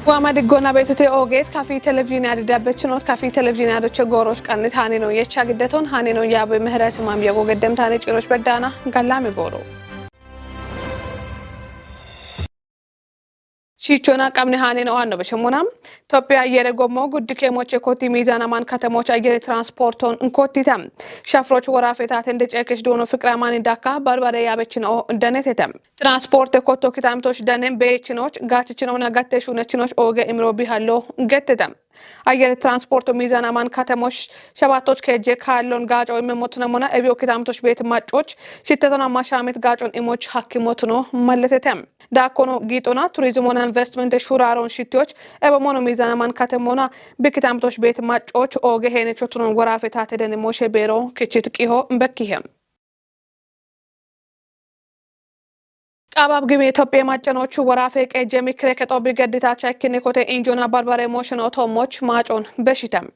وامد گونا بیتوتی اوگیت کافی تلویزیونی دبچنوت کافی تلویزیونی چه گوروش کنید هانینو یه چاگدتون هانینو یا به مهرت مام یگو قدم تانی چیروش بدانا گلامی گورو شیچونا قمنی هانینو آنو بشمونم توپیا یره گمو گودی که موچه کوتی میزانا من کتموچ اگر ترانسپورتون انکوتی تام شفروچ ورافیتات اندچ اکش دونو فکر مانی داکا بربره یابچنو دنتتم ترانسپورت کوتو کتام توش دنم بیچنوچ گاچچنو نگاتشونه چنوش اوگه امرو بیهالو گتتم اگر ترانسپورت میزانا من کتموش شباتوچ که جه کالون گاچ او میموتنمونا ابیو کتام توش بیت ماچوچ شیتتونا ماشامیت گاچون ایموچ حکیموتنو ملتتم داکونو گیتونا توریزمون اینوستمنت شورارون شیتوچ ابو مونو میزانا من کتمونا بکتام توش بیت ماچوچ اوگه هینه چوتنون ورافیتات دن موشه بیرو کچیتقیهو بکیهم قباب گمی توپی ماچنوچ ورافیک اجمی کرکتو بگدیتا چکینی کوته اینجونا بربره موشن اوتو موچ ماچون بشیتم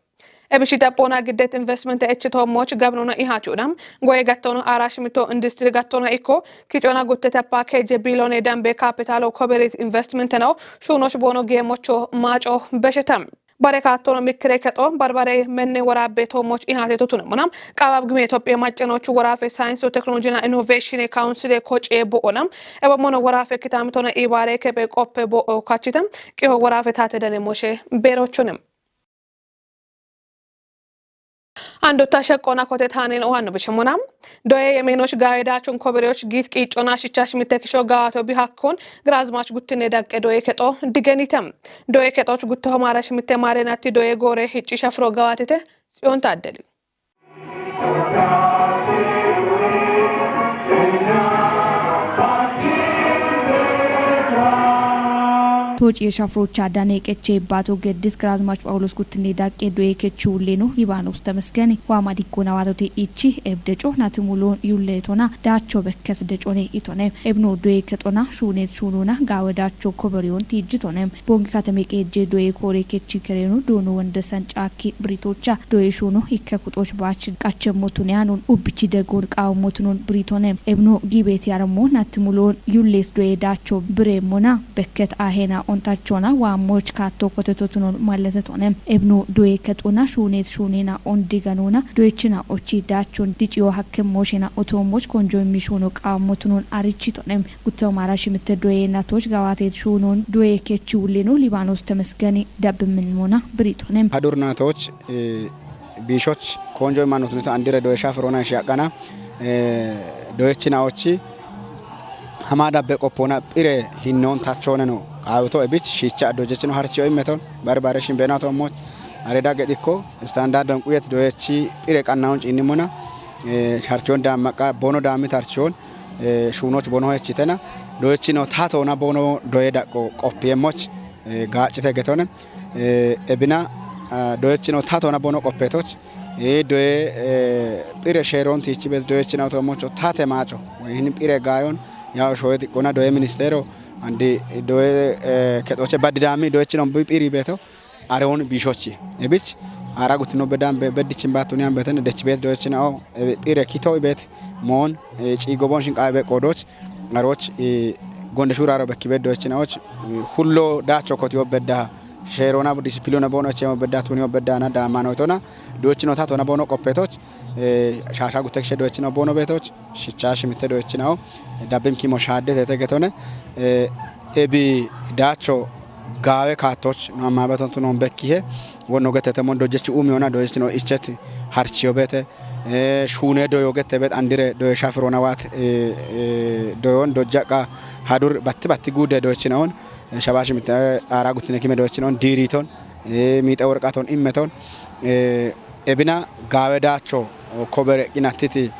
ابشیتا پونا گدت اینوستمنت اچتو موچ گبنونا ایهاتودم گوی گتونو آراشمیتو اندستری گتونو ایکو کیچونا گوتتا پاکیج بیلون دم به کاپیتالو کوبریت اینوستمنت نو شونوش بونو گیموچو ماچو بشیتم برکاتونو میکرکتو بربره منی ورابتو موچ ایهاتو تونمونم قباب گمی توپی ماچنوچ ورافی ساينس و تکنولوژینا اینوویشن کاونسل کوچ بونم ابو مونو ورافی کتامتونو ایباره که به قپ بو کاچیتم که ورافی تات دنه موشه بیروچونم አንዱ ተሸቆና ኮቴ ታኔን ኦሃን በሽሙናም ዶዬ የሜኖች ጋይዳቹን ኮበሬዎች ጊት ቂጮና ሽቻሽ ሚተክሾ ጋዋቶ ቢሃኮን ግራዝማች ጉትኔ ዳቀ ዶዬ ከጦ ድገኒተም ዶዬ ከጦች ጉተው ማራሽ ሚተማረናቲ ዶዬ ጎሬ ሂጪ ሸፍሮ ጋዋቴተ ጽዮን ታደል ቶጭ የሻፍሮች አዳነ የቀቼ ባቶ ገድስ ግራዝማች ጳውሎስ ጉትኔ ዳቄ ዶዬ ከቹሌ ነው ሊባኖስ ተመስገን ዋማዲ ኮናዋቶቴ ኢቺ ኤብደጮ ናትሙሎ ዩሌቶና ዳቾ በከት ደጮኔ ኢቶኔ ኤብኖ ዶዬ ከጦና ሹኔት ሹኑና ጋወዳቾ ኮበሪዮን ቲጅቶኔ ቦንግ ካተሜ ቀጄ ዶዬ ኮሬ ከቺ ከሬኑ ዶኖ ወንደሰን ጫኪ ብሪቶቻ ዶዬ ሹኑ ይከኩጦች ባች ቃቸሞቱን ያኑን ኡብቺ ደጎር ቃውሞቱን ብሪቶኔ ኤብኖ ጊቤት ያረሞ ናትሙሎ ዩሌስ ዶዬ ዳቾ ብሬሞና በከት አሄና ontaachona waamoch kaatto koteetotunon malletetone ebnu doye ketona shunet shunena ondiganona doyechina ochi daachon dichiyo hakke moshena otomoch konjo mishono qaamotunon arichitone gutto marash mitte doye natoch gawatet shunon doye kechuleno libanos temesgani dabminmona britone hadur natoch bishoch konjo manotun andire doye shafrona shaqana doyechina ochi hamada be qopona pire hinnon tachone no awto ebich shicha dojechino harchiyo imeton barbare shimbenato mo areda gediko standard on kuyet doyechi pire qannaon cinimona harchion da maqa bono da mitarchion shunoch bono hechitena doyechino tatona bono doyeda qopiemoch gaachite getone ebina doyechino tatona bono qopetoch doye pire sheron tichi bez doyechino to mocho tate macho hin pire gayon ya shoyet kona doye ministero andi doye ketoche badidami doyechino piri beto areon bishochi ebich ara gutino bedam bedichin batunian beten dechbet doyechino pire kito bet mon cigobon shin qabe qodoch aroch gonde shuraro bekibet doyechino hullo dacho koti obeda sherona discipline bono chemo bedda tunio bedda na da manotona doyechino tatona bono qopetoch shasha gutekshe doyechino bono betoch shichash mitte doyechino dabem kimo shade tegetone ebi dacho gawe katoch no mabaton tunon bekkihe wonno getete mon dojechi umiona doyechino icheti harchiyo bete shune doyo gete bet andire doy shafrona wat doyon dojaka hadur batti gude doyechino shabash mitte ara gutine kime doyechino diriton mite worqaton immeton ebina gawe dacho kobere inatiti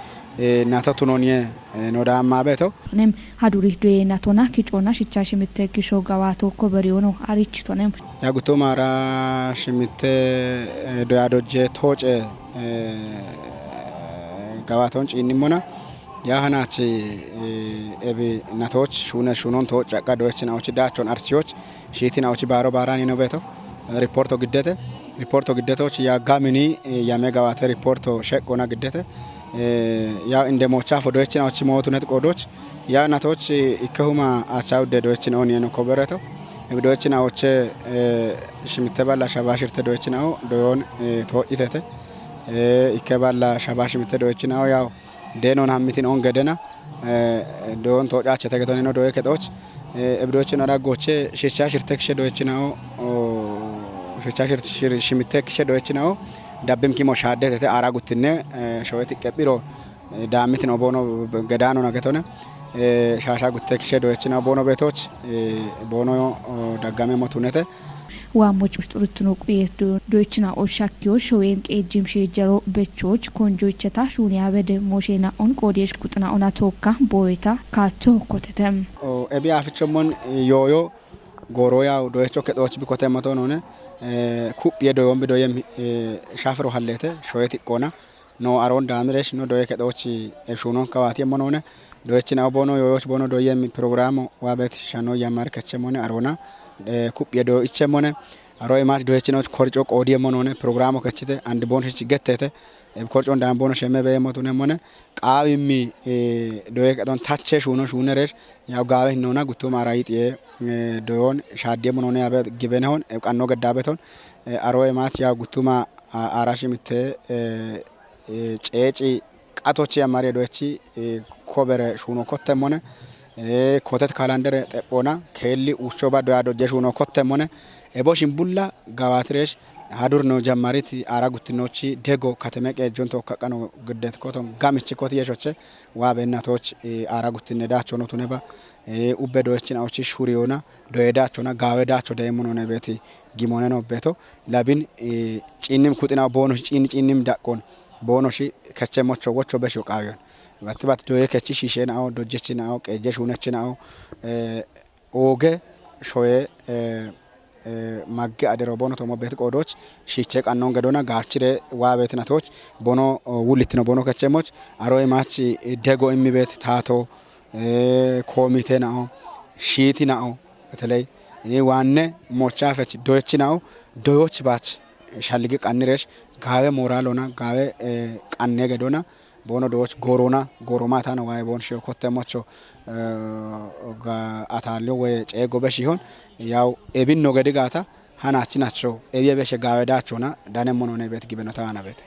natatunonie nodama beto nem haduri doye natona kichona shichash mitte kisho gawato koberiono arichitonem yaguto mara shimite doyadoje toche gawaton cinimona yahanachi ebi natoch shunon toch qadochina ochi dachon archioch shitina ochi baro barani no beto reporto giddetoch ya gamini ya megawate reporto shekona giddete ya inde mocha fodochina ochi motunet qodoch ya natoch ikehuma achawde dochina onieno kobereto እብዶች ናዎች ሽምተባላ ሻባሽርተ ዶች ናው ዶዮን ተወይተተ ይከባላ ሻባሽምተ ዶች ናው ያው ደኖን ሀሚቲን ኦን ገደና ዶን ተወጫቸ ተገተነ ነው ዶይ ከጦች እብዶች ናራጎቼ ሽቻሽርተክሸ ዶች ናው ሽቻሽር ሽምተክሸ ዶች ናው ዳብም ኪሞ ሻደተ አራጉትነ ሸወት ቀቢሮ ዳሚት ነው ቦኖ ገዳኖ ነገተነ ሻሻ ጉተክሸ ዶች ናው ቦኖ ቤቶች ቦኖ ዳጋሜ ሞቱነተ ዋሞች ውስጥ ሩትኖ ቁየት ዶችና ኦሻኪዮሽ ወይን ቄጅም ሸጀሮ በቾች ኮንጆችታ ሹኒያ በደ ሞሼና ኦን ቆዴሽ ቁጥና ኦና ቶካ ቦይታ ካቶ ኮተተም ኤቢ አፍቸሞን ዮዮ ጎሮያ ዶቾ ከዶች ቢኮተ መቶ ነውነ ኩብ የዶዮም ቢዶየም ሻፍሮ ሀለተ ሾየት ቆና ኖ አሮን ዳምሬሽ ኖ ዶየ ከዶች ኤሹኖን ከዋት የሞነውነ ዶችና ቦኖ ዮዮች ቦኖ ዶየም ፕሮግራም ዋበት ሻኖ ያማር ከቸሞነ አሮና ኩብ የዶ ኢቸሞነ አሮይ ማች ዶችኖች ኮርጮ ቆዲየሞን ሆነ ፕሮግራሙ ከችተ አንድ ቦንሽ ገተተ ኮርጮ እንዳን ቦንሽ የመበ የሞቱነ ሆነ ቃዊሚ ዶየ ቀዶን ታቸ ሹኖ ሹነረሽ ያው ጋዌ ነውና ጉቶ ማራይጥ ዶዮን ሻዴሞን ሆነ ያበ ግበነውን ቀኖ ገዳበቶን አሮይ ማች ያው ጉቱማ አራሽምተ ጨጪ ቃቶች ያማሪ ዶቺ ኮበረ ሹኖ ኮተሞነ ኮተት ካላንደር ጠቆና ከሊ ውቾባ ዶያዶ ጀሹኖ ኮተሞነ ኤቦሽን ቡላ ጋዋትሬሽ ሀዱር ነው ጀማሪት አራጉትኖች ደጎ ከተመቀ ጆንቶ ከቀኖ ግደት ኮቶም ጋምች ኮት የሾቸ ዋበናቶች አራጉትነ ዳቸው ነው ቱነባ ኡበዶችን አውቺ ሹሪዮና ዶየዳቸውና ጋወዳቸው ደይሞን ሆነ ቤት ጊሞነ ነው ቤቶ ላቢን ጪንም ኩጥና ቦኖሽ ጪንም ዳቆን ቦኖሽ ከቸሞቾ ወቾ በሽው ቃዩን ባትባት ዶየ ከቺ ሺሼን አው ዶጀችን አው ቀጀሽ ሆነችን አው ኦገ ሾየ ማገ አደሮ ቦኖ ተሞ ቤት ቆዶች ሺቼ ቀኖን ገዶና ጋፍችሬ ዋቤት ናቶች ቦኖ ውልት ነው ቦኖ ከቸሞች አሮይ ማች ደጎ እሚ ቤት ታቶ ኮሚቴ ነው ሺቲ ነው በተለይ ዋነ ሞቻፈች ዶች ነው ዶዮች ባች ሻልግ ቀንሬሽ ጋዌ ሞራሎና ጋዌ ቀነ ገዶና ቦኖ ዶች ጎሮና ጎሮማታ ነው ዋይ ቦን ሸው ኮተሞቾ አታለው ወይ ጨጎ በሽሆን ያው ኤቢን ነው ገድጋታ ሃናች ናቸው ኤየበሸ ጋወዳቸውና ዳነሞን ሆነ ቤት ግበነታ ና ቤት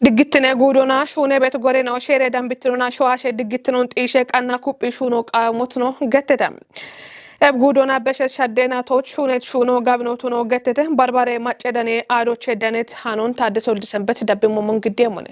ድግትነ ጉዶና ሹኔ ቤት ጎሬና ሼሬ ዳምብትሩና ሸዋሸ ድግትኑን ጢሼ ቀና ኩጲ ሹኖ ቃሞት ነው ገተተም ኤብ ጉዶና በሸ ሻደና ቶች ሹኔት ሹኖ ጋብኖቱ ነው ገተተ ባርባሬ ማጨደኔ አዶቼ ደነት ሃኖን ታደሰው ልሰንበት ደብሞ መንግዴሙነ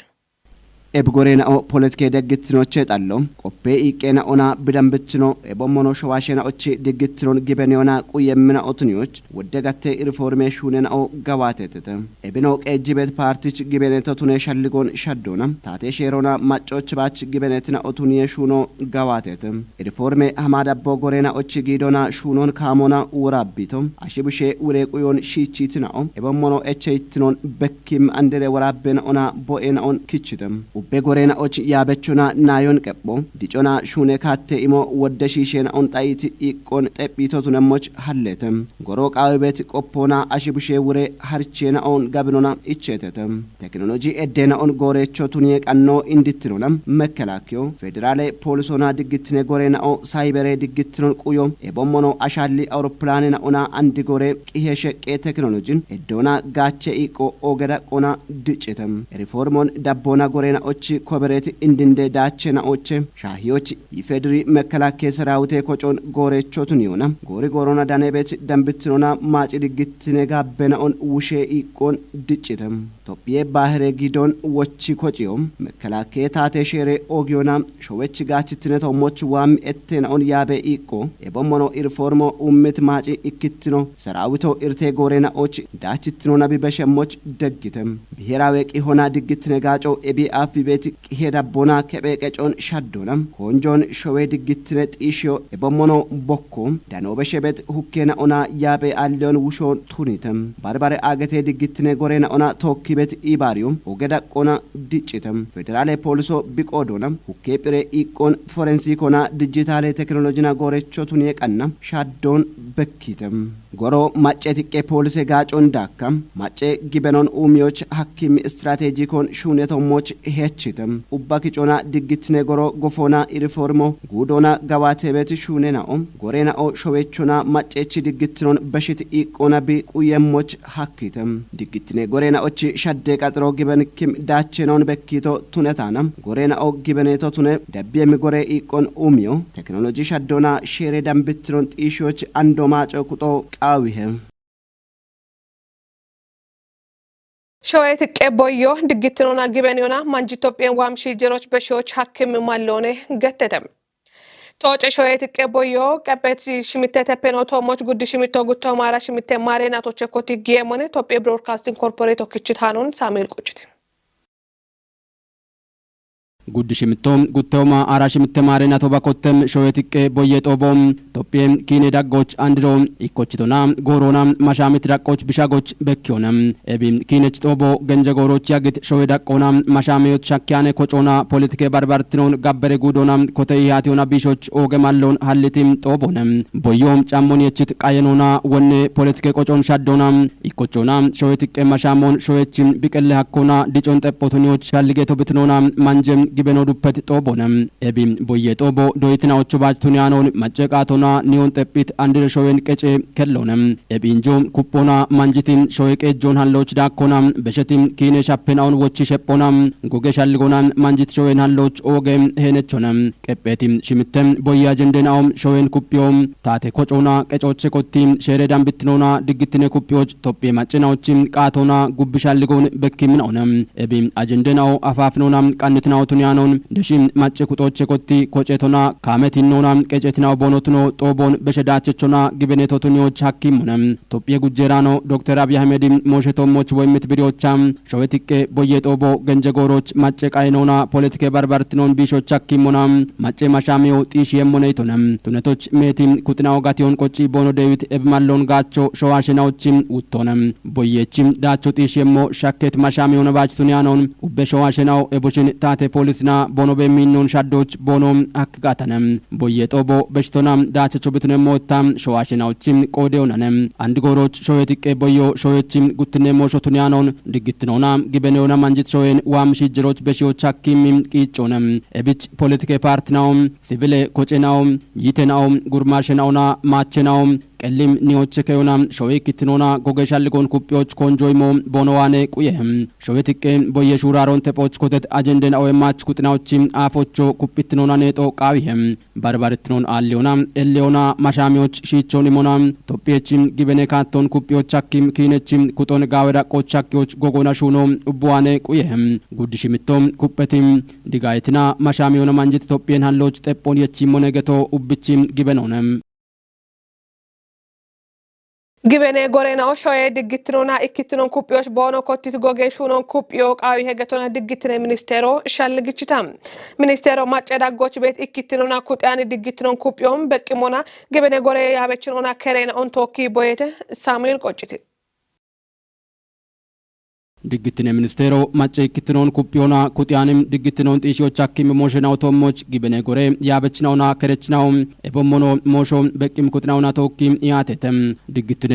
ኤብጎሬና ፖለቲካ ደግትኖች ጣለው ቆፔ ኢቄና ኦና ብደምብትኖ ኤቦሞኖ ሸዋሸና ኦቺ ድግትኖን ግበኔና ቁየምና ኦትኒዎች ወደጋተ ሪፎርሜሽኑና ጋዋተተ ኤብኖ ቀጅቤት ፓርቲች ግበኔተቱነ ሸልጎን ሸዶና ታቴ ሼሮና ማጮች ባች ግበኔትና ኦቱኒየ ሹኖ ጋዋተተ ሪፎርሜ አማዳቦ ጎሬና ኦቺ ጊዶና ሹኖን ካሞና ወራቢቶ አሽቡሼ ውሬ ቁዮን ሺቺትና ኤቦሞኖ ኤቸይትኖን በኪም አንደረ ወራበና ኦና ቦኤና ኦን ኪችተም በጎሬና ኦች ያበቹና ናዮን ቀቦ ዲጮና ሹኔ ካቴ ኢሞ ወደሺሼና ኦንጣይት ኢቆን ጠቢቶቱ ነሞች ሐለተም ጎሮቃው ቤት ቆፖና አሽቡሼ ውሬ ሀርቼና ኦን ጋብኖና ኢቼተተም ቴክኖሎጂ ኤዴና ኦን ጎሬቾቱን የቀኖ እንድትኖለም መከላኪዮ ፌደራል ፖሊሶና ድግትነ ጎሬና ኦ ሳይበሬ ድግትኖን ቁዮ ኤቦሞኖ አሻሊ አውሮፕላንና ኦና አንድ ጎሬ ቂሄሸ ቄ ቴክኖሎጂን ኤዶና ጋቼ ኢቆ ኦገዳ ቆና ድጭተም ሪፎርሞን ዳቦና ጎሬና ኦች ኮበሬት እንድንደ ዳቸና ኦች ሻሂዎች ይፌድሪ መከላከያ ሰራዊት ኮጮን ጎሬቾቱን ይሆና ጎሪ ጎሮና ዳኔቤት ደምብትኖና ማጭ ድግትነ ጋበናውን ውሼ ኢቆን ድጭተም ቶፒዬ ባህረ ጊዶን ወቺ ኮጪዮም መከላከያ ታቴ ሼሬ ኦጊዮና ሾዌች ጋችትነ ተሞች ዋም ኤቴናውን ያበ ኢቆ ኤቦሞኖ ኢሪፎርሞ ኡምት ማጭ ኢክትኖ ሰራዊቶ ኢርቴ ጎሬና ኦች ዳችትኖና ቢበሸሞች ደግተም ብሔራዊ ቂሆና ድግትነ ጋጮ ኤቢ አፍ ቤት ቂሄዳ ቦና ከበቀጮን ሻዶናም ኮንጆን ሾዌ ድግትነ ጢሽዮ ኤቦሞኖ ቦኮ ዳኖ በሸበት ሁኬና ኦና ያበ አሊዮን ውሾን ቱኒተም ባርባሬ አገቴ ድግትነ ጎሬና ኦና ቶኪ ቤት ኢባሪዮም ኦገዳ ቆና ዲጭተም ፌደራል ፖሊሶ ቢቆዶናም ሁኬ ፕሬ ኢቆን ፎረንሲኮና ዲጂታል ቴክኖሎጂና ጎሬቾቱን የቀና ሻዶን በኪተም ጎሮ ማጨ ትቄ ፖሊስ ጋጮን ዳካም ማጨ ጊበኖን ኡሚዎች ሐኪም ስትራቴጂኮን ሹኔቶሞች ሄችትም ኡባኪጮና ድግትነ ጎሮ ጎፎና ኢሪፎርሞ ጉዶና ጋባቴ ቤት ሹኔናኦም ጎሬናኦ ሾዌቾና ማጨቺ ድግትኖን በሽት ኢቆና ቢቁየሞች ሐኪተም ድግትነ ጎሬናዎች ሸደ ቀጥሮ ጊበንኪም ዳቸኖን በኪቶ ቱነታናም ጎሬናኦ ጊበኔቶ ቱነ ደብየም ጎሬ ኢቆን ኡሚዮ ቴክኖሎጂ ሸዶና ሼሬ ደምብትኖን ጢሾች አንዶማጮ ቁጦ ቃዊሄም ሾየት ቀቦዮ ድግትኖና ጊበኔዮና ማንጅ ኢትዮጵያን ዋምሺ ጀሮች በሺዎች ሐኪም ማለone ገተተም ቶጨ ሾየት ቀቦዮ ቀበት ሽሚተተ ፔኖቶሞች ጉድ ሽሚቶ ጉቶ ማራ ሽሚተ ማሬናቶች ኮቲ ጊየሞነ ኢትዮጵያ ብሮድካስቲንግ ኮርፖሬት ኦክችታኑን ሳሙኤል ቆጭት ጉድሽምቶም ጉተውማ አራሽምተ ማሬና ቶባኮተም ሾየትቄ ቦየጦቦም ቶጴም ኪኔ ዳጎች አንድሮ ኢኮችቶና ጎሮና ማሻሚት ዳቆች ቢሻጎች በኪዮነም ኤቢም ኪኔች ጦቦ ገንጀ ጎሮች ያግት ሾየ ዳቆና ማሻሚዮት ሻኪያኔ ኮጮና ፖለቲኬ ባርባርትኖን ጋበሬ ጉዶና ኮተይ ያቲዮና ቢሾች ኦገማሎን ሀልቲም ጦቦነም ቦዮም ጫሞን የችት ቃየኖና ወኔ ፖለቲኬ ቆጮን ሻዶና ኢኮቾና ሾየትቄ ማሻሞን ሾየችም ቢቀለ ሐኮና ዲጮን ጠጶቱኒዎች ሻልጌቶ ብትኖና ማንጀም ጊበኖ ዱፐት ጦቦነም ኤቢም ቦየ ጦቦ ዶይትናዎቹ ባችቱኒያኖን ማጨቃቶና ኒዮን ጠጲት አንድረ ሾየን ቀጬ ከሎነም ኤቢንጆም ኩፖና ማንጂቲን ሾየ ቀጆን ሀሎች ዳኮና በሸቲም ኪኔ ሻፔናውን ወቺ ሸጶና ጎገ ሻልጎናን ማንጂት ሾየን ሀሎች ኦገም ሄነቾነም ቀጴቲም ሽምተም ቦየ አጀንደናውም ሾየን ኩፒዮም ታቴ ኮጮና ቀጮቼ ኮቲም ሼሬዳን ብትኖና ድግትኔ ኩፒዎች ቶጴ ማጭናዎችም ቃቶና ጉብሻልጎን በኪምናውነም ኤቢም አጀንደናው አፋፍኖና ቃንትናውቱን ያኖን ደሽም ማጭ ቁጦች ኮቲ ኮጨቶና ካመቲኖና ቀጨትናው ቦኖትኖ ጦቦን በሸዳቸቾና ግበኔቶቱኒዎች ሐኪሙነም ኢትዮጵያ ጉጀራኖ ዶክተር አብይ አህመድ ሞሸቶሞች ወይምት ቢሪዎቻም ሾዌትቄ ቦየ ጦቦ ገንጀጎሮች ማጭ ቃይኖና ፖለቲኬ ባርባርትኖን ቢሾች ሐኪሙና ማጭ ማሻሚው ጢሽ የሞነይቶነም ቱነቶች ሜቲም ኩጥናው ጋቲዮን ቆጪ ቦኖ ዴዊት ኤብማሎን ጋቾ ሾዋሽናዎችም ውቶነም ቦየችም ዳቾ ጢሽ የሞ ሻኬት ማሻሚው ነባችቱን ያኖን ኡበሾዋሽናው ኤቦሽን ታቴ ፖሊስና ቦኖ በሚኖን ሻዶች ቦኖም አክጋተነም ቦየ ጦቦ በሽቶና ዳቸቾ ብትነሞታም ሾዋሽናዎችም ቆዴውነም አንድ ጎሮች ሾየትቄ ቦዮ ሾየችም ጉትነ ሞሾቱን ያኖን ድግትኖና ጊበኔውና ማንጂት ሾየን ዋምሺ ጅሮች በሺዎች ሐኪም ቂጮነም ኤቢች ፖለቲኬ ፓርቲናው ሲቪሌ ኮጬናው ይቴናው ጉርማሽናውና ማቸናው ቀሊም ኒዎች ከዮና ሾይ ኪትኖና ጎገሻልጎን ኩፒዎች ኮንጆይሞ ቦኖዋኔ ቁየም ሾይትቄ ቦየ ሹራሮን ተፖች ኮተት አጀንደን አወማች ኩጥናዎችም አፎቾ ኩፒትኖና ኔጦ ቃዊም ባርባርትኖን አሊዮና ኤሊዮና ማሻሚዎች ሺቾን ሊሞና ቶፒየችም ጊበኔ ካቶን ኩፒዎች ሐኪም ኪነችም ኩጦን ጋወዳቆች ሐኪዎች ጎጎና ሹኖ ኡቡዋኔ ቁየም ጉድሽምቶም ኩፐቲም ዲጋይትና ማሻሚዮና ማንጂት ቶፒየን ሀሎች ጠጶን የቺም ሞነገቶ ኡብቺም ጊበኖነም ጊበኔ ጎሬናው ሾየ ድግትኖና ኢኪትኖን ኩፒዎች ቦኖ ኮቲት ጎጌ ሹኖን ኩፒዮ ቃዊ ሄገቶና ድግትነ ሚኒስቴሮ ሻልግችታም ሚኒስቴሮ ማጨዳጎች ቤት ኢኪትኖና ኩጣኒ ድግትኖን ኩፒዮም በቂሞና ጊበኔ ጎሬ ያበችኖና ከሬና ኦንቶኪ ቦየተ ሳሙኤል ቆጭቲ ድግትነ ሚኒስቴሮ ማጨ ኢኪትኖን ኩፒዮና ኩጣኒም ድግትኖን ጢሾች ሐኪም ሞሽናው ቶሞች ጊበኔ ጎሬ ያበችናውና ከረችናው ኤቦሞኖ ሞሾ በቂም ኩጥናውና ቶኪም ያተተም ድግትነ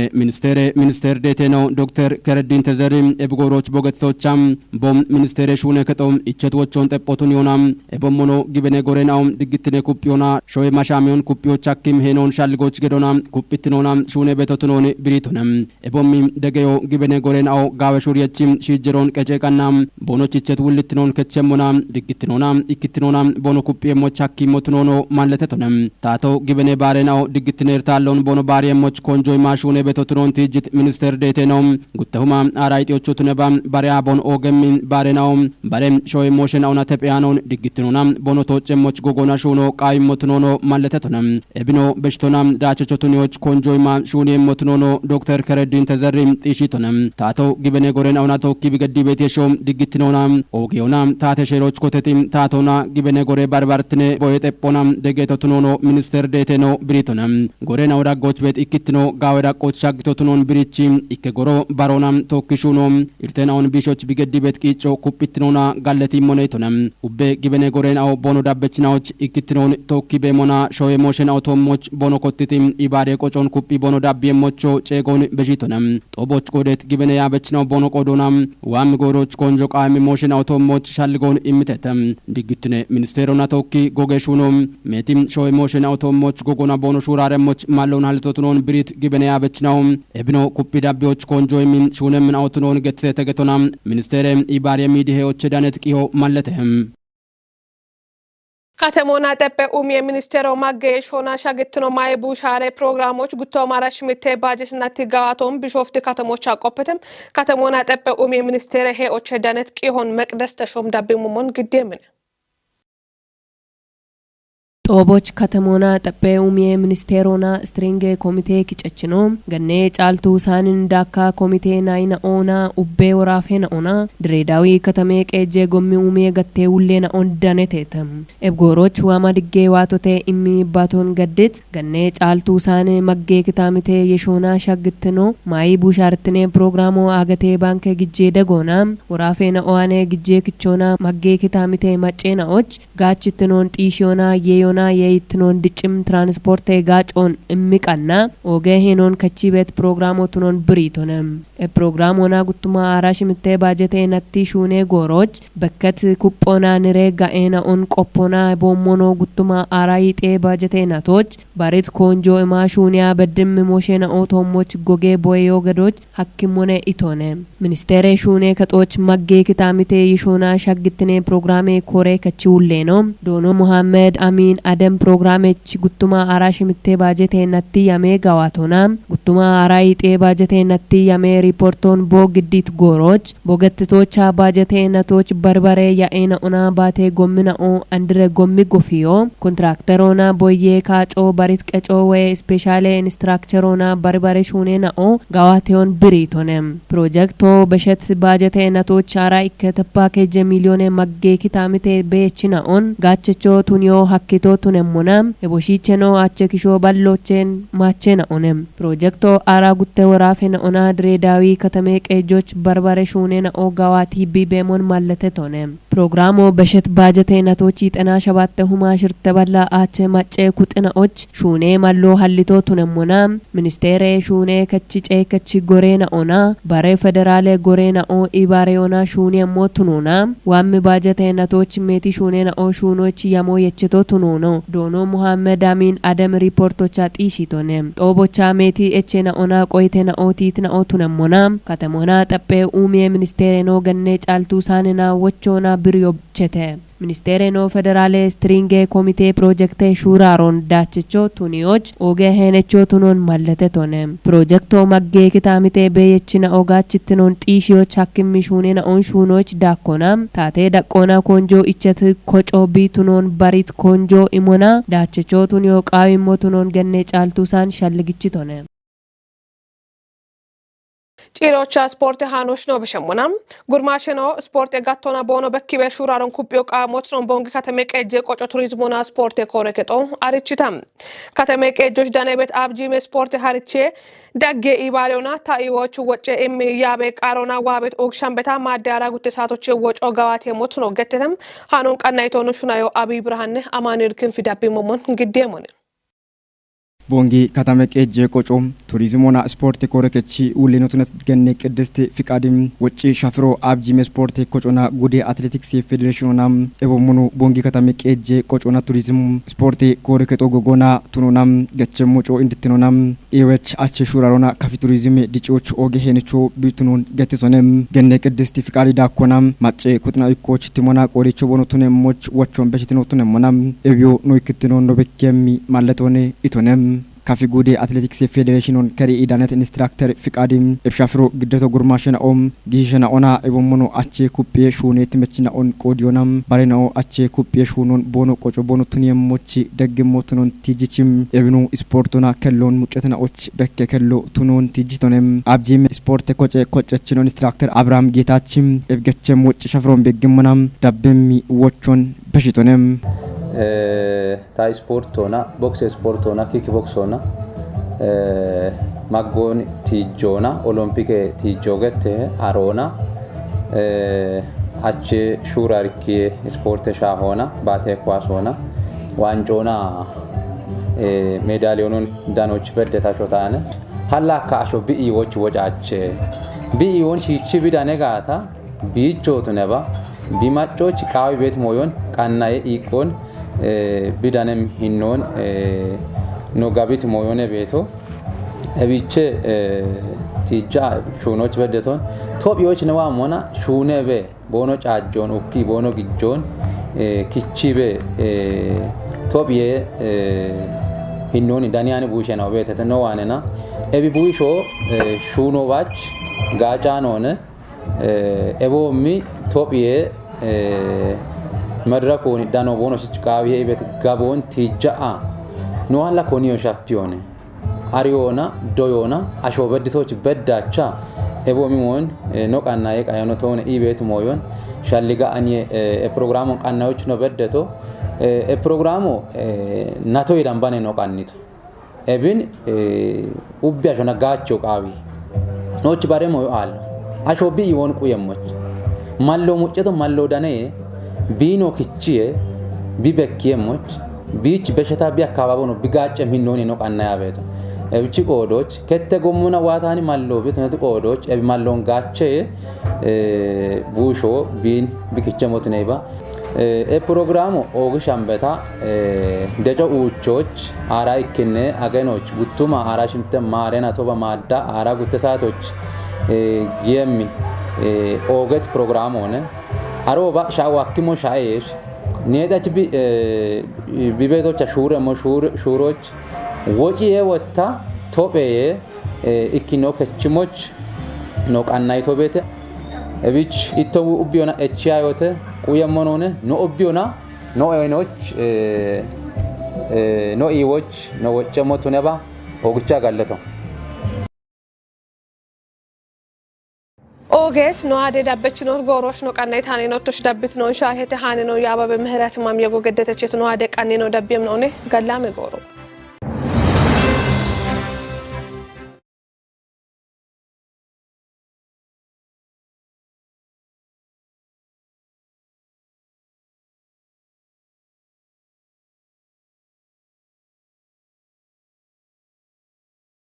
ሚኒስቴር ዴቴኖ ዶክተር ከረዲን ተዘሪም ኤብጎሮች ቦገትሶቻም ቦም ሚኒስቴር ሹነ ከቶም ኢቸትዎቾን ጠጶቱን ዮናም ኤቦሞኖ ጊበኔ ጎሬናው ድግትነ ኩፒዮና ሾይ ማሻሚዮን ኩፒዎች ሐኪም ሄኖን ሻልጎች ገዶና ኩፒትኖና ሹነ በቶቱኖን ብሪቱንም ኤቦሚም ደገዮ ጊበኔ ጎሬናው ጋበሹሪያችም ሺጀሮን ቀጨቀና ቦኖች ኢቸት ውልትኖን ከቸሞና ድግትኖና ኢኪትኖና ቦኖ ኩፒየሞች ሐኪሞትኖኖ ማለተቶነም ታቶ ጊበኔ ባሬናው ድግትነ እርታሎን ቦኖ ባሪየሞች ኮንጆይ ማሹኔ በቶትኖን ትጅት ሚኒስቴር ዴቴኖም ጉተሁማ አራይጤዎቹ ቱነባ ባሪያ ቦን ኦገሚን ባሬናው ባሬም ሾይ ሞሽናውና ተፒያኖን ድግትኖና ቦኖ ቶጨሞች ጎጎና ሹኖ ቃይሞትኖኖ ማለተቶነም ኤብኖ በሽቶና ዳቸቾቱኒዎች ኮንጆይ ማሹኔ ሞትኖኖ ዶክተር ከረዲን ተዘሪም ጢሺቶነም ታቶ ጊበኔ ጎሬናውና ቶኪ ቢገዲ ቤት የሾም ድግትኖና ኦጌውና ታተ ሼሮች ኮተቲም ታቶና ጊበኔ ጎሬ ባርባርትኔ ቦየጠጶና ደገቶቱኖኖ ሚኒስቴር ዶክተር ዴቴኖ ብሪቶና ጎሬና ወዳጎች ቤት ኢክትኖ ጋወዳቆች ሻግቶቱኖን ብሪቺ ኢከጎሮ ባሮና ቶክሹኖ ኢርቴናውን ቢሾች ቢገዲ ቤት ቂጮ ኩፒትኖና ጋለቲ ሞኔቶና ኡቤ ጊበኔ ጎሬናው ቦኖ ዳበችናዎች ኢክትኖን ቶኪ ቤሞና ሾዌ ሞሽን አውቶሞች ቦኖ ኮቲቲ ኢባዴ ቆጮን ኩፒ ቦኖ ዳቢየሞቾ ጨጎን በጂቶና ጦቦች ቆዴት ጊበኔ ያበችናው ቦኖ ቆዶና ዋም ጎሮች ኮንጆ ቃሚ ሞሽን አውቶሞች ሻልጎን ኢምተተም ዲግትነ ሚኒስቴሩና ቶኪ ጎጌሹኖ ሜቲም ሾዌ ሞሽን አውቶሞች ጎጎና ቦኖ ሹራረሞች ማለውን ሀልቶቱኖን ብሪት ጊበኔ ያበችናው ኤብኖ ኩፒ ዳቢዎች ኮንጆ የሚን ሹነምን አውቶኖን ገትሰ ተገቶና ሚኒስቴር ኢባሬ ሚዲሄዎች ዳነት ቂዮ ማለተህም ከተሞና ጠበ የሚኒስቴሩ ማገሽ ሆና ሻግትኖ ማይቡ ሻሬ ፕሮግራሞች ጉቶ ማራሽ ምቴ ባጀስና ትጋዋቶም ቢሾፍት ከተሞች አቆපተም ከተሞና ጠበ የሚኒስቴር ሄኦች ዳነት ቂሆን መቅደስ ተሾም ዳብሙሞን ግዴምን ጦቦች ከተሞና ጠጴ ሚኒስቴሮና ስትሪንግ ኮሚቴ ኪጨችኖ ገኔ ጫልቱ ሳንን ዳካ ኮሚቴ ናይና ኦና ኡቤ ወራፌና ኦና ድሬዳዊ ከተሜ ቀጄ ጎሚ ገቴ ውሌና ኦን ዳኔቴተም ኤብጎሮች ዋማ ድጌ ዋቶቴ ኢሚ ባቶን ገድት ገኔ ጫልቱ ሳን መጌ ክታሚቴ የሾና ሻግትኖ ማይ ቡሻርትኔ ፕሮግራሞ አገቴ ባንከ ግጄ ደጎና ወራፌና ኦዋኔ ግጄ ክቾና መጌ ክታሚቴ ማጬናዎች ጋችትኖን ጢሽዮና የዮና የይትኖን ድጭም ትራንስፖርት ጋጮን እምቃና ኦገ ሄኖን ከቺ ቤት ፕሮግራሞቱኖን ብሪቶነም ፕሮግራሞና ጉቱማ አራሽ ምቴ ባጀቴ ነቲ ሹኔ ጎሮች በከት ኩጶና ንሬ ጋኤና ኦን ቆጶና ቦሞኖ ጉቱማ አራይጤ ባጀቴ ናቶች ባሪት ኮንጆ እማ ሹኒያ በድም ሞሼና ኦቶሞች ጎጌ ቦዮ ገዶች ሐኪሞኔ ኢቶነ ሚኒስቴር ሹኔ ከጦች መጌ ክታሚቴ ይሾና ሻግትኔ ፕሮግራሜ ኮሬ ከቺ ውሌ ነው ዶኖ መሐመድ አሚን አደም ፕሮግራሜች ጉቱማ አራሽ ምቴ ባጀቴ ነቲ ያሜ ጋዋቶና ጉቱማ አራይጤ ባጀቴ ነቲ ያሜ ሪፖርቶን ቦግዲት ጎሮች ቦገትቶች ባጀቴ ነቶች በርበሬ ያኤና ኦና ባቴ ጎምና ኦ አንድረ ጎሚ ጎፊዮ ኮንትራክተሮና ቦዬ ካጮ ባሪት ቀጮ ወይ ስፔሻሌ ኢንስትራክቸሮና በርበሬ ሹኔና ኦ ጋዋቴውን ብሪቶነም ፕሮጀክቶ በሸት ባጀቴ ነቶች አራይ ከተፓኬጅ ሚሊዮን መጌ ኪታሚቴ በየችና ኦን ጋቸቾ ቱኒዮ ሀኪቶ ቱነሞና የቦሺቸኖ አቸኪሾ ባሎቼን ማቼና ኦነም ፕሮጀክቶ አራ ጉቴ ወራፌና ኦና ድሬዳዊ ከተሜ ቀጆች በርበሬ ሹኔና ኦ ጋዋቲ ቢቤሞን ማለተ ቶነም ፕሮግራሙ በሸት ባጀቴ ነቶች ይጠና ሸባተ ሁማ ሽርተ ባላ አቸ ማጨ ኩጥናዎች ሹኔ ማሎ ሀሊቶ ቱነሞና ሚኒስቴር ሹኔ ከቺ ጨ ከቺ ጎሬና ኦና ባሬ ፌደራል ጎሬና ኦ ኢባሬዮና ሹኔ ሞቱኑና ዋም ባጀቴ ነቶች ሜቲ ሹኔና ኦ ሹኖች ያሞ የችቶ ቱኑኖ ዶኖ ሙሐመድ አሚን አደም ሪፖርቶቻ ጢሺቶነ ጦቦቻ ሜቲ ኤቼና ኦና ቆይቴና ኦቲትና ኦቱነሞና ከተሞና ጠጴ ሚኒስቴር ኖ ገኔ ጫልቱ ሳንና ወቾና ብሪዮብቸተ ሚኒስቴር ኖ ፌደራል ስትሪንግ ኮሚቴ ፕሮጀክት ሹራሮን ዳችቾ ቱኒዎች ኦገ ሄነቾ ቱኖን ማለተ ቶነ ፕሮጀክቶ መጌ ክታሚቴ በየችና ኦጋችትኖን ጢሺዎች ሐኪም ሹኔና ኦን ሹኖች ዳኮና ታቴ ዳቆና ኮንጆ ኢቸት ኮጮ ቢቱኖን ባሪት ኮንጆ ኢሞና ዳችቾ ቱኒዮ ቃዊሞ ቱኖን ገኔ ጫልቱ ሳን ሻልግች ቶነ ጭሮቻ ስፖርት ሃኖች ነው በሸሙናም ጉርማሽኖ ስፖርት ጋቶና ቦኖ በኪበ ሹራሮን ኩጲዮ ቃሞት ነው ቦንግ ከተመቀጀ ቆጮ ቱሪዝሙና ስፖርት ኮረከጦ አርችታም ከተመቀጆች ዳኔቤት አብጂም ስፖርት ሃርቼ ዳጌ ኢባሪዮና ታይዎች ወጨ ያበ ቃሮና ዋቤት ኦክሻምበታ ማዳራ ጉተሳቶች ወጮ ጋዋት የሞት ነው ገተተም ሃኖን ቀናይቶኑ ሹናዮ አቢ ብርሃን አማኑኤል ክንፊዳቢ ሞሞን ግዴሞን ቦንጊ ከተመቀጀ ቆጮ ቱሪዝሙና ስፖርት ኮረከቺ ውሊኖቱነት ገኔ ቅድስት ፍቃድም ወጪ ሻፍሮ አብጂም ስፖርት ኮጮና ጉዴ አትሌቲክስ ፌዴሬሽኑና ኤቦሙኑ ቦንጊ ከተመቀጀ ቆጮና ቱሪዝም ስፖርት ኮረከጦ ጎጎና ቱኑናም ገቸሙጮ እንድትኖናም ኤወች አቸ ሹራሮና ካፊ ቱሪዝም ዲጮች ኦጌ ሄነቾ ቢቱኑን ገተሶነም ገኔ ቅድስት ፍቃድ ዳኮናም ማጨ ኩጥና ኢኮች ቲሞና ቆሪቾ ቦኖቱነ ሞች ወቾን በሽትኖቱነ ሞናም ኤቢዮ ኖይክትኖ ኖበከሚ ማለቶነ ኢቶነም ካፊ ጉዴ አትሌቲክስ ፌዴሬሽኑን ከሪ ኢዳነት ኢንስትራክተር ፍቃድም እብሻፍሮ ግደቶ ጉርማሽና ኦም ጊሽና ኦና ኤቦሞኖ አቼ ኩጴ ሹኔት መችና ኦን ቆዲዮናም ባሬናኦ አቼ ኩጴ ሹኖን ቦኖ ቆጮ ቦኖ ቱኒየሞች ደግሞቱኖን ቲጂችም ኤብኑ ስፖርቱና ከሎን ሙጨትናዎች በከ ከሎ ቱኖን ቲጂቶነም አብጂም ስፖርት ኮጨችኖን ኢንስትራክተር አብርሃም ጌታችም ኤብገቸም ወጭ ሻፍሮን በግምናም ዳበሚ ወቾን በሽቶነም ታይ ስፖርት ሆና ቦክስ ስፖርት ሆና ኪክ ቦክስ ሆና ማጎን ቲጆና ኦሎምፒክ ቲጆገት አሮና አቼ ሹራርኪ ስፖርት ሻሆና ባቴ ኳስ ሆና ዋንጮና ሜዳሊዮኑን ዳኖች በደታቾታነ ሀላካ አሾ ቢኢዎች ወጫች ቢኢውን ሺቺ ቢዳኔ ጋታ ቢቾቱ ነባ ቢማጮች ቃዊ ቤት ሞዮን ቃናዬ ኢቆን ቢዳነም ሂኖን ኖጋቢት ሞዮነ ቤቶ እቢቼ ቲጃ ሹኖች በደቶን ቶቢዎች ነዋ ሞና ሹነቤ ቦኖ ጫጆን ኡኪ ቦኖ ግጆን ኪቺቤ ቶቢዬ ሂኖን ዳኒያን ቡሼ ነው ቤተተ ነው ዋነና እቢ ቡሾ ሹኖ ባች ጋጫን ሆነ ኤቦሚ ቶቢዬ መድረኮን ዳኖ ቦኖ ሲጭቃቢ ቤት ጋቦን ቲጃአ ኖዋላ ኮኒዮ ሻምፒዮን አሪዮና ዶዮና አሾ በድቶች በዳቻ ኤቦሚ ሞን ኖቃና የቃያኖ ተሆነ ኢቤት ሞዮን ሻሊጋ አኒ ፕሮግራሙን ቃናዎች ነው በደቶ ፕሮግራሙ ናቶ ይዳምባኔ ኖቃኒቶ ኤቢን ኡቢያሾ ነጋቸው ቃቢ ኖች ባሬ ሞዮ አለ አሾ ቢ ይወን ቁየሞች ማሎ ሙጨቶ ማሎ ዳኔ ቢኖ ክቺዬ ቢበኪየሞች ቢች በሸታ ቢ አካባቢ ነው ቢጋጨ ሚኖን ኖቃና ያቤቶ እብቺ ቆዶች ከተጎሙና ዋታኒ ማሎ ቤት ነው ቆዶች እብ ማሎን ጋቸ ቡሾ ቢን ቢክቸሞት ነይባ ፕሮግራሙ ኦግሽ አንበታ ደጨ ኡቾች አራይክነ አገኖች ጉቱማ አራሽምተ ማረና ቶባ ማዳ አራ ጉተሳቶች የሚ ኦገት ፕሮግራም ሆነ አሮባ ሻዋኪሞ ሻይሽ ኔዳች ቢቤቶች ሹሮች ወጪዬ ወታ ቶጴዬ ኢኪኖ ከችሞች ኖቃናይቶ ቤተ እቢች ኢቶቡ ኡቢዮና ኤችያዮተ ቁየሞኖነ ኖ ኡቢዮና ኖ አይኖች ኖ ኢዎች ኖ ወጨሞቱ ነባ ኦግቻ ጋለቶ ኦጌት ነው አደ ዳበች ነው ጎሮሽ ነው ቀናይ ታኔ ነው ተሽ ዳብት ነው ሻሄተ ሃኔ ነው ያባበ ምህረት ማም የጎገደተች ነው አደ ቀኔ ነው ዳብየም ነው ነ ገላም ጎሮ